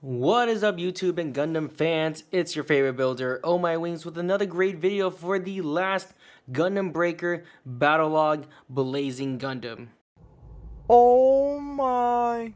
What is up, YouTube and Gundam fans? It's your favorite builder, Oh My Wings, with another great video for the last Gundam Breaker Battle Log Blazing Gundam. Oh my.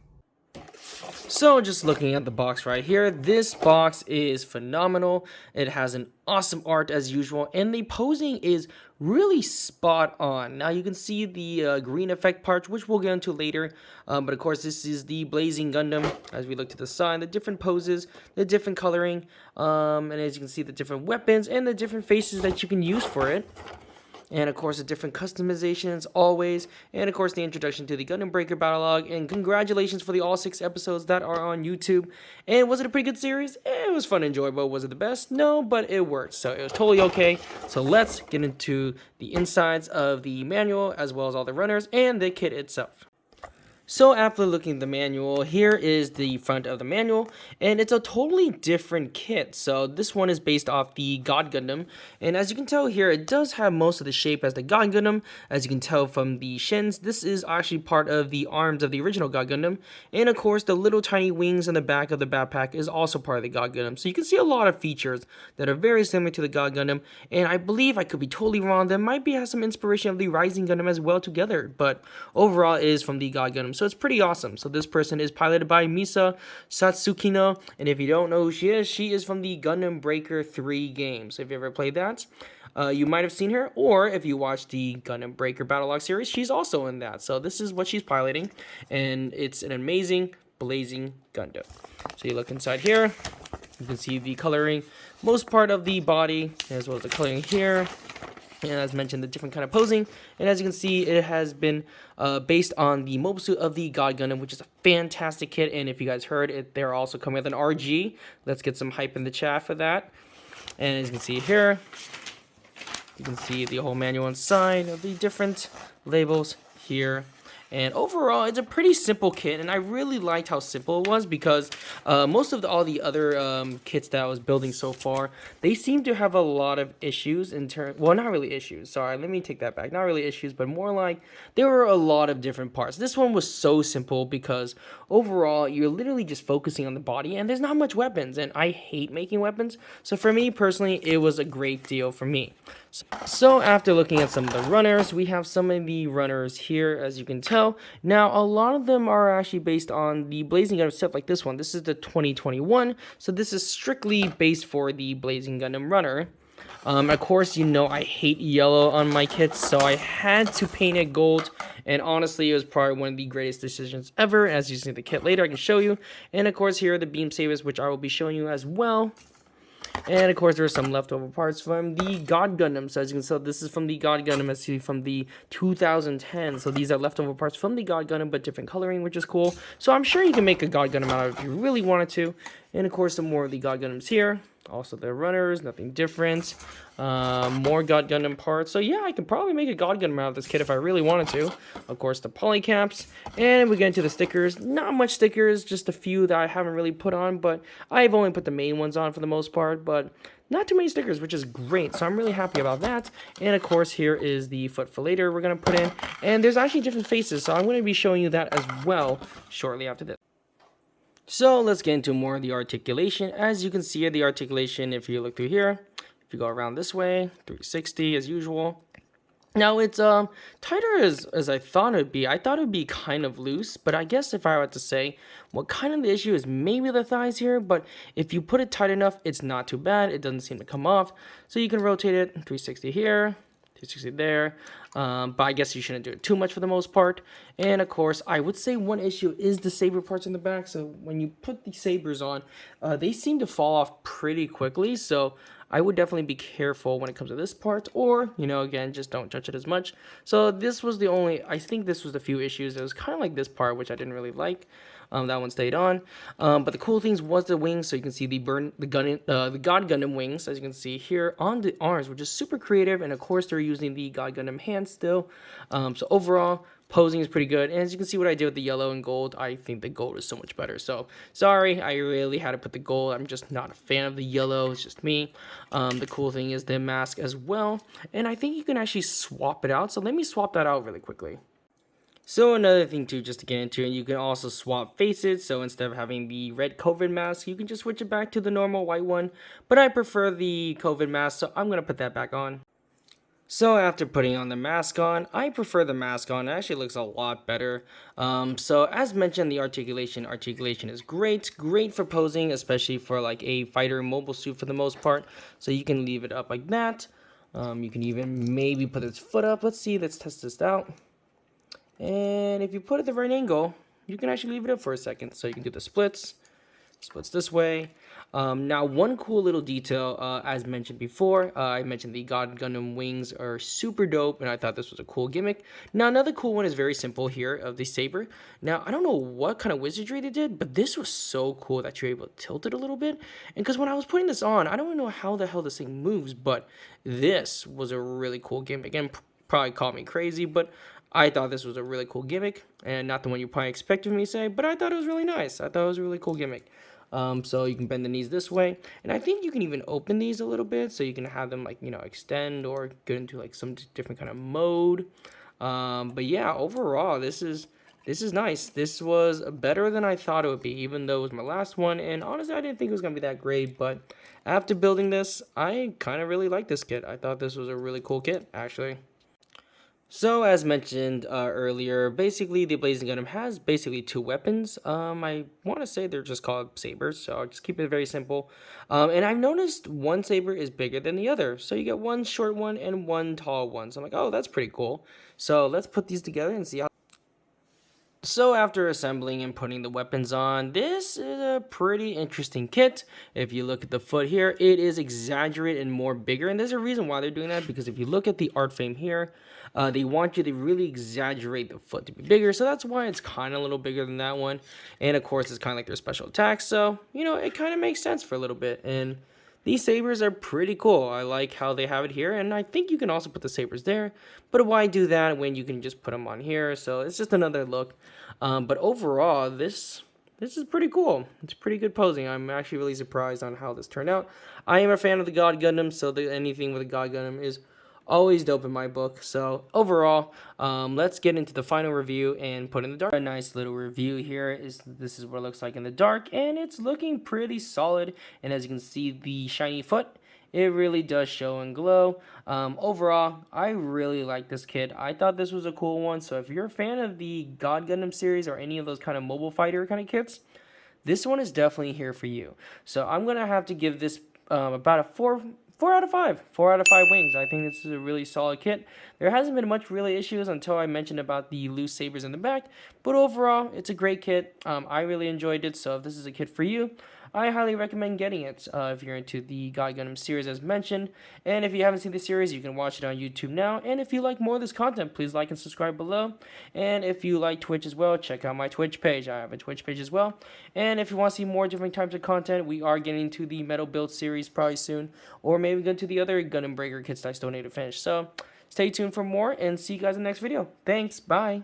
So just looking at the box right here, this box is phenomenal. It has an awesome art as usual, and the posing is really spot on. Now you can see the green effect parts, which we'll get into later, but of course this is the Blazing Gundam. As we look to the side, the different poses, the different coloring, and as you can see, the different weapons and the different faces that you can use for it. And of course the different customizations always, and of course the introduction to the Gundam Breaker Battle Log, and congratulations for the all 6 episodes that are on YouTube. And was it a pretty good series? It was fun and enjoyable. Was it the best? No, but it worked, so it was totally okay. So let's get into the insides of the manual, as well as all the runners and the kit itself. So after looking at the manual, here is the front of the manual, and it's a totally different kit. So this one is based off the God Gundam, and as you can tell here, it does have most of the shape as the God Gundam. As you can tell from the shins, this is actually part of the arms of the original God Gundam, and of course the little tiny wings on the back of the backpack is also part of the God Gundam. So you can see a lot of features that are very similar to the God Gundam, and I believe, I could be totally wrong, that might have some inspiration of the Rising Gundam as well together, but overall it is from the God Gundam. So it's pretty awesome. So this person is piloted by Misa Satsukino, and if you don't know who she is from the Gundam Breaker 3 game. So if you ever played that, you might have seen her, or if you watch the Gundam Breaker Battle Log series, she's also in that. So this is what she's piloting, and it's an amazing Blazing Gundam. So you look inside here, you can see the coloring, most part of the body, as well as the coloring here. And as mentioned, the different kind of posing, and as you can see, it has been based on the mobile suit of the God Gundam, which is a fantastic kit. And if you guys heard it, they're also coming with an RG. Let's get some hype in the chat for that. And as you can see here, you can see the whole manual inside of the different labels here. And overall, it's a pretty simple kit, and I really liked how simple it was, because most of all the other kits that I was building so far, they seem to have a lot of issues in terms, well, not really issues, sorry, let me take that back, not really issues, but more like there were a lot of different parts. This one was so simple because overall, you're literally just focusing on the body, and there's not much weapons, and I hate making weapons, so for me personally, it was a great deal for me. So after looking at some of the runners, we have some of the runners here, as you can tell. Now, a lot of them are actually based on the Blazing Gundam stuff, like this one. This is the 2021, so this is strictly based for the Blazing Gundam runner. Of course, you know I hate yellow on my kits, so I had to paint it gold, and honestly, it was probably one of the greatest decisions ever. As you see the kit later, I can show you. And of course, here are the beam sabers, which I will be showing you as well. And of course, there are some leftover parts from the God Gundam. So as you can tell, this is from the God Gundam, as you see from the 2010. So these are leftover parts from the God Gundam, but different coloring, which is cool. So I'm sure you can make a God Gundam out of it if you really wanted to. And of course, some more of the God Gundams here. Also, the runners, nothing different. More God Gundam parts. So yeah, I could probably make a God Gundam out of this kit if I really wanted to. Of course, the polycaps. And we get into the stickers. Not much stickers, just a few that I haven't really put on, but I've only put the main ones on for the most part, but not too many stickers, which is great. So I'm really happy about that. And of course, here is the foot fillet we're going to put in. And there's actually different faces, so I'm going to be showing you that as well shortly after this. So let's get into more of the articulation. As you can see, the articulation, if you look through here, if you go around this way, 360 as usual. Now it's tighter as I thought it would be. I thought it would be kind of loose, but I guess if I were to say what kind of the issue is, maybe the thighs here, but if you put it tight enough, it's not too bad. It doesn't seem to come off. So you can rotate it 360 here, 360 there, but I guess you shouldn't do it too much for the most part. And of course, I would say one issue is the saber parts in the back. So when you put the sabers on, they seem to fall off pretty quickly. So I would definitely be careful when it comes to this part, or, you know, again, just don't touch it as much. So this was the only, I think this was the few issues. It was kind of like this part, which I didn't really like. That one stayed on. But the cool things was the wings. So you can God Gundam wings, as you can see here on the arms, which is super creative. And of course, they're using the God Gundam hands still. So overall, posing is pretty good. And as you can see what I did with the yellow and gold, I think the gold is so much better. So sorry, I really had to put the gold. I'm just not a fan of the yellow. It's just me. The cool thing is the mask as well. And I think you can actually swap it out. So let me swap that out really quickly. So another thing too, just to get into, and you can also swap faces. So instead of having the red COVID mask, you can just switch it back to the normal white one. But I prefer the COVID mask, so I'm gonna put that back on. So after putting on the mask on, I prefer the mask on. It actually looks a lot better. So as mentioned, the articulation is great for posing, especially for like a fighter mobile suit for the most part. So you can leave it up like that. You can even maybe put its foot up. Let's see, let's test this out. And if you put it the right angle, you can actually leave it up for a second. So you can do the splits this way. Now, one cool little detail, as mentioned before, I mentioned the God Gundam wings are super dope, and I thought this was a cool gimmick. Now, another cool one is very simple here of the saber. Now, I don't know what kind of wizardry they did, but this was so cool that you're able to tilt it a little bit. And because when I was putting this on, I don't know how the hell this thing moves, but this was a really cool gimmick. And probably call me crazy, but I thought this was a really cool gimmick, and not the one you probably expected me to say, but I thought it was really nice. I thought it was a really cool gimmick. So you can bend the knees this way, and I think you can even open these a little bit, so you can have them like, extend or get into like some different kind of mode. But yeah, overall, this is nice. This was better than I thought it would be, even though it was my last one, and honestly, I didn't think it was gonna be that great. But after building this, I kind of really like this kit. I thought this was a really cool kit, actually. So, as mentioned earlier, basically the Blazing Gundam has basically two weapons. I want to say they're just called sabers, so I'll just keep it very simple. And I've noticed one saber is bigger than the other. So you get one short one and one tall one. So I'm like, oh, that's pretty cool. So let's put these together and see how. So after assembling and putting the weapons on, this is a pretty interesting kit. If you look at the foot here, it is exaggerated and more bigger. And there's a reason why they're doing that, because if you look at the art frame here, they want you to really exaggerate the foot to be bigger. So that's why it's kind of a little bigger than that one. And of course, it's kind of like their special attacks. So, it kind of makes sense for a little bit. And these sabers are pretty cool. I like how they have it here, and I think you can also put the sabers there. But why do that when you can just put them on here? So it's just another look. But overall, this is pretty cool. It's pretty good posing. I'm actually really surprised on how this turned out. I am a fan of the God Gundam, so anything with a God Gundam is always dope in my book. So overall, let's get into the final review and put in the dark. A nice little review here this is what it looks like in the dark, and it's looking pretty solid. And as you can see, the shiny foot, it really does show and glow. Overall, I really like this kit. I thought this was a cool one. So if you're a fan of the God Gundam series or any of those kind of mobile fighter kind of kits, this one is definitely here for you. So I'm gonna have to give this about a 4 out of 5. 4 out of 5 wings. I think this is a really solid kit. There hasn't been much really issues until I mentioned about the loose sabers in the back. But overall, it's a great kit. I really enjoyed it. So if this is a kit for you, I highly recommend getting it if you're into the God Gundam series as mentioned. And if you haven't seen the series, you can watch it on YouTube now. And if you like more of this content, please like and subscribe below. And if you like Twitch as well, check out my Twitch page. I have a Twitch page as well. And if you want to see more different types of content, we are getting to the Metal Build series probably soon. Or maybe go to the other Gundam Breaker kits that I still need to finish. So stay tuned for more and see you guys in the next video. Thanks. Bye.